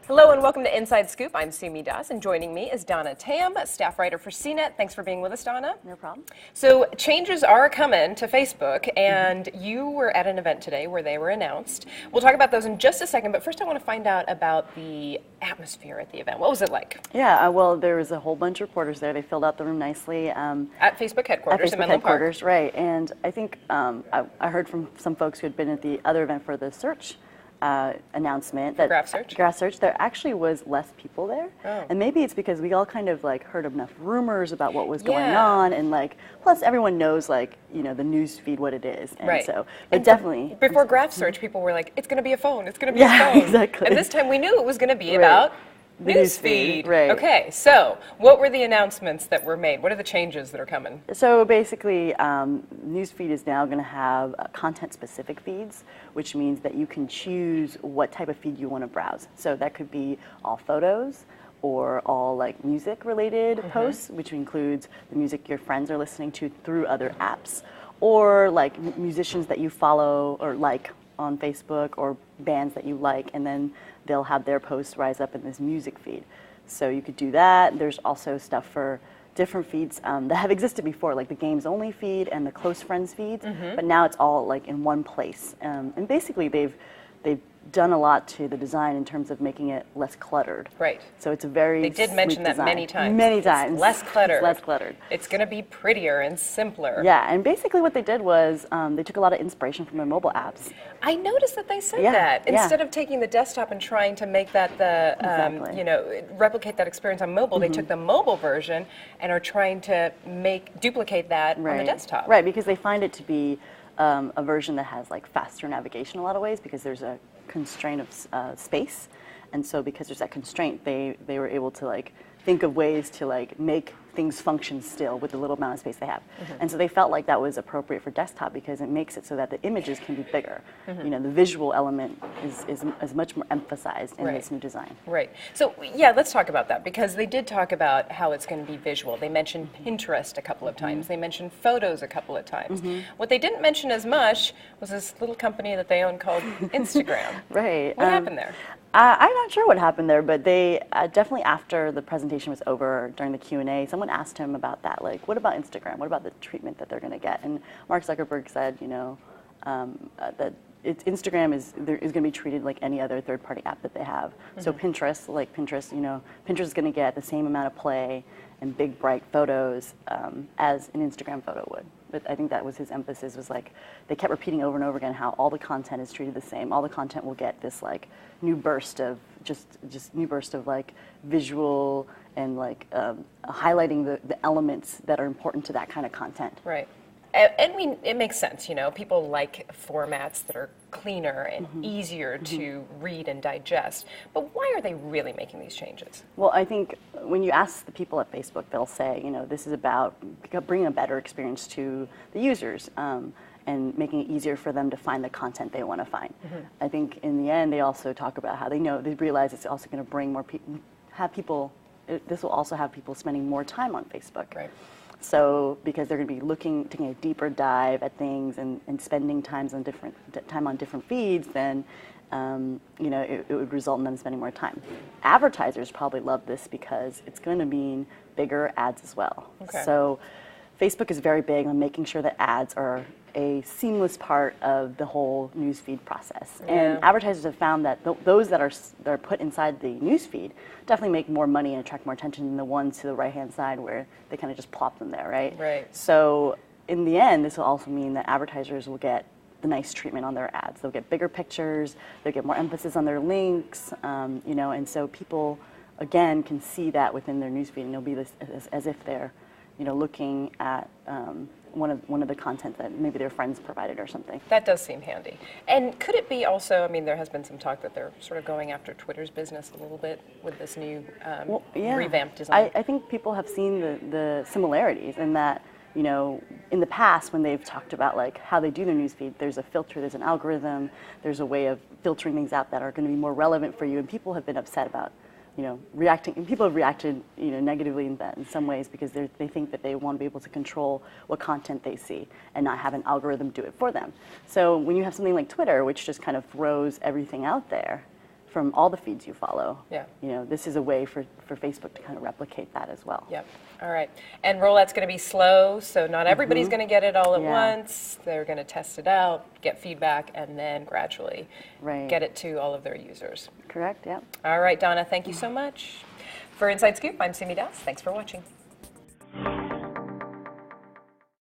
Hello and welcome to Inside Scoop. I'm Sumi Das, and joining me is Donna Tam, staff writer for CNET. Thanks for being with us, Donna. No problem. So changes are coming to Facebook, and you were at an event today where they were announced. We'll talk about those in just a second, but first I want to find out about the atmosphere at the event. What was it like? Yeah, well, there was a whole bunch of reporters there. They filled out the room nicely. At Facebook headquarters in Menlo Park. Right. And I think I heard from some folks who had been at the other event for the search announcement that Graph Search, there actually was less people there. Oh. And maybe it's because we all kind of like heard enough rumors about what was going on, and like plus everyone knows like the news feed what it is. And right. So but definitely before Graph Search, people were like, it's going to be a phone, it's going to be a phone. Exactly. And this time we knew it was going to be about newsfeed. Right. Okay, so what were the announcements that were made? What are the changes that are coming? So basically, newsfeed is now going to have content-specific feeds, which means that you can choose what type of feed you want to browse. So that could be all photos or all like music-related posts, which includes the music your friends are listening to through other apps, or like musicians that you follow or like on Facebook, or bands that you like, and then they'll have their posts rise up in this music feed. So you could do that. There's also stuff for different feeds that have existed before, like the games only feed and the close friends feeds, but now it's all like in one place. And basically they've done a lot to the design in terms of making it less cluttered. Right. So it's a very They did mention that many times. Many times. It's less cluttered. It's less cluttered. It's going to be prettier and simpler. Yeah, and basically what they did was they took a lot of inspiration from their mobile apps. I noticed that they said that. Instead of taking the desktop and trying to make that replicate that experience on mobile, they took the mobile version and are trying to duplicate that on the desktop. Right, because they find it to be a version that has like faster navigation in a lot of ways, because there's a constraint of space, and so because there's that constraint, they were able to like think of ways to like make things function still with the little amount of space they have. And so they felt like that was appropriate for desktop because it makes it so that the images can be bigger. The visual element is much more emphasized in this new design. Right. So yeah, let's talk about that, because they did talk about how it's going to be visual. They mentioned Pinterest a couple of times. They mentioned photos a couple of times. What they didn't mention as much was this little company that they own called Instagram. Right. What happened there? I'm not sure what happened there, but they definitely, after the presentation was over, during the Q&A, someone asked him about that, like, what about Instagram? What about the treatment that they're going to get? And Mark Zuckerberg said, that Instagram is going to be treated like any other third-party app that they have. So Pinterest, Pinterest is going to get the same amount of play and big, bright photos as an Instagram photo would. But I think that was his emphasis, was like, they kept repeating over and over again how all the content is treated the same. All the content will get this like new burst of like visual and like highlighting the elements that are important to that kind of content. Right. And it makes sense, people like formats that are cleaner and easier to read and digest. But why are they really making these changes? Well, I think when you ask the people at Facebook, they'll say, this is about bringing a better experience to the users and making it easier for them to find the content they want to find. I think in the end, they also talk about how they realize it's also going to bring more people, this will also have people spending more time on Facebook. Right. So because they're going to be taking a deeper dive at things and spending time on different feeds, then it would result in them spending more time. Advertisers probably love this because it's going to mean bigger ads as well. Okay. So Facebook is very big on making sure that ads are a seamless part of the whole newsfeed process. Yeah. And advertisers have found that those that are put inside the newsfeed definitely make more money and attract more attention than the ones to the right-hand side where they kind of just plop them there, right? Right. So in the end, this will also mean that advertisers will get the nice treatment on their ads. They'll get bigger pictures, they'll get more emphasis on their links, and so people, again, can see that within their newsfeed, and it'll be this as if they're looking at one of the content that maybe their friends provided or something. That does seem handy. And could it be also, there has been some talk that they're sort of going after Twitter's business a little bit with this new revamped design? I think people have seen the similarities in that, in the past when they've talked about like how they do their newsfeed, there's a filter, there's an algorithm, there's a way of filtering things out that are going to be more relevant for you, and people have been upset about reacting, and people have reacted, negatively in some ways because they think that they want to be able to control what content they see and not have an algorithm do it for them. So when you have something like Twitter, which just kind of throws everything out there from all the feeds you follow. Yeah. You know, this is a way for Facebook to kind of replicate that as well. Yep. All right. And rollout's going to be slow, so not everybody's going to get it all at once. They're going to test it out, get feedback, and then gradually get it to all of their users. Correct, yeah. All right, Donna, thank you so much. For Inside Scoop, I'm Simi Das. Thanks for watching.